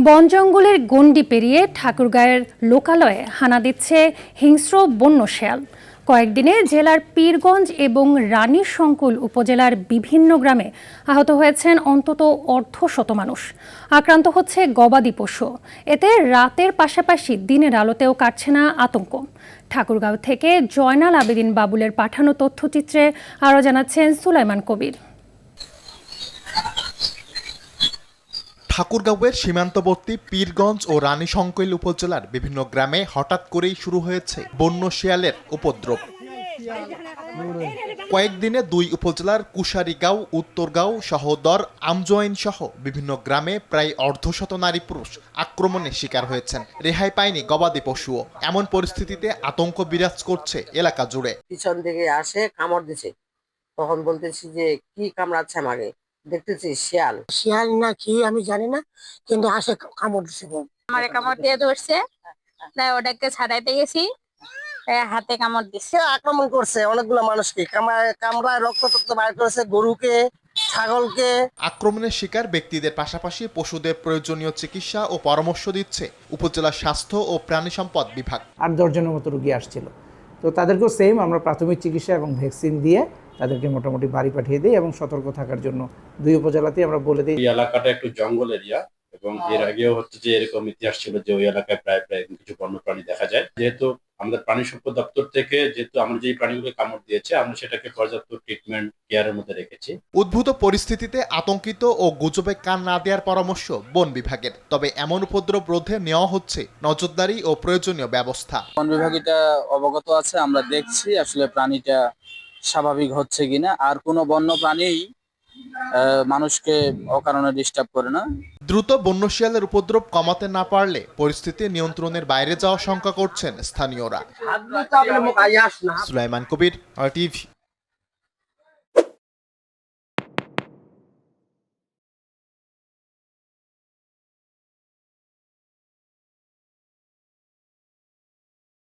বন জঙ্গলের গণ্ডি পেরিয়ে ঠাকুরগাঁয়ের লোকালয়ে হানা দিচ্ছে হিংস্র বন্য শেয়াল। কয়েকদিনে জেলার পীরগঞ্জ এবং রানীশংকুল উপজেলার বিভিন্ন গ্রামে আহত হয়েছেন অন্তত অর্ধশত মানুষ। আক্রান্ত হচ্ছে গবাদি পশু। এতে রাতের পাশাপাশি দিনের আলোতেও কাটছে না আতঙ্ক। ঠাকুরগাঁও থেকে জয়নাল আবেদিন বাবুলের পাঠানো তথ্যচিত্রে আরও জানাচ্ছেন সুলাইমান কবির। ঠাকুরগাঁওয়ের সীমান্তবর্তী পীরগঞ্জ ও রানীশংকুল উপজেলার বিভিন্ন গ্রামে হঠাৎ করেই শুরু হয়েছে বন্য শিয়ালের উপদ্রব। কয়েকদিনে দুই উপজেলার কুশারিগাঁও, উত্তরগাঁও, সহদর, আমজোয়াইন সহ বিভিন্ন গ্রামে প্রায় অর্ধশত নারী পুরুষ আক্রমণের শিকার হয়েছেন। রেহাই পায়নি গবাদি পশুও। এমন পরিস্থিতিতে আতঙ্ক বিরাজ করছে এলাকা জুড়ে। পিছন থেকে আসে কামড় দিছে, তখন বলতেছি যে কি কামড়াচ্ছে আমাকে, দেখতেছি শিয়াল। শিয়াল না কি আমি জানি না, কিন্তু আসে কামড় দিছে। আমার কামড় দিয়ে ধরছে, তাই ওটাকে ছাড়াইতে গেছি, হাতে কামড় দিচ্ছে। আক্রমণ করছে অনেকগুলো মানুষকে, কামড়ায় রক্ত বাইর করেছে, গরুকে, ছাগলকে। আক্রমণের শিকার ব্যক্তিদের পাশাপাশি পশুদের প্রয়োজনীয় চিকিৎসা ও পরামর্শ দিচ্ছে উপজেলা স্বাস্থ্য ও প্রাণী সম্পদ বিভাগ। ৮-১০ জনের মতো রোগী আসছিল, তো তাদেরকেও সেম আমরা প্রাথমিক চিকিৎসা এবং ভ্যাকসিন দিয়ে তাদেরকে মোটামুটি বাড়ি পাঠিয়ে দিই এবং সতর্ক থাকার জন্য দুই উপজেলাতেই আমরা বলে দিই। এই এলাকাটা একটু জঙ্গল এরিয়া এবং এর আগেও হচ্ছে যে এরকম ইতিহাস ছিল যে ওই এলাকায় প্রায় কিছু বন্যপ্রাণী দেখা যায়। যেহেতু আমাদের প্রাণী সম্পদ দপ্তর থেকে যেহেতু আমরা যে প্রাণীগুলো কামড় দিয়েছে, আমরা সেটাকে পর্যাপ্ত ট্রিটমেন্ট কেয়ারের মধ্যে রেখেছি। উদ্ভূত পরিস্থিতিতে আতঙ্কিত ও গুজবে কান না দেওয়ার পরামর্শ বন বিভাগের। তবে এমন উপদ্রব রোধে নেওয়া হচ্ছে নজরদারি ও প্রয়োজনীয় ব্যবস্থা। বন বিভাগ এটা অবগত আছে, আমরা দেখছি আসলে প্রাণীটা স্বাভাবিক হচ্ছে কিনা। আর কোনো বন্য প্রাণী মানুষকে অকারণে ডিস্টার্ব করে না। দ্রুত বন্য শিয়ালের উপদ্রব কমাতে না পারলে পরিস্থিতি নিয়ন্ত্রণের বাইরে যাওয়ার শঙ্কা করছেন স্থানীয়রা। হাত দিতে হবে না, মুখ আইয়াস না। সুলাইমান কবির, RTV।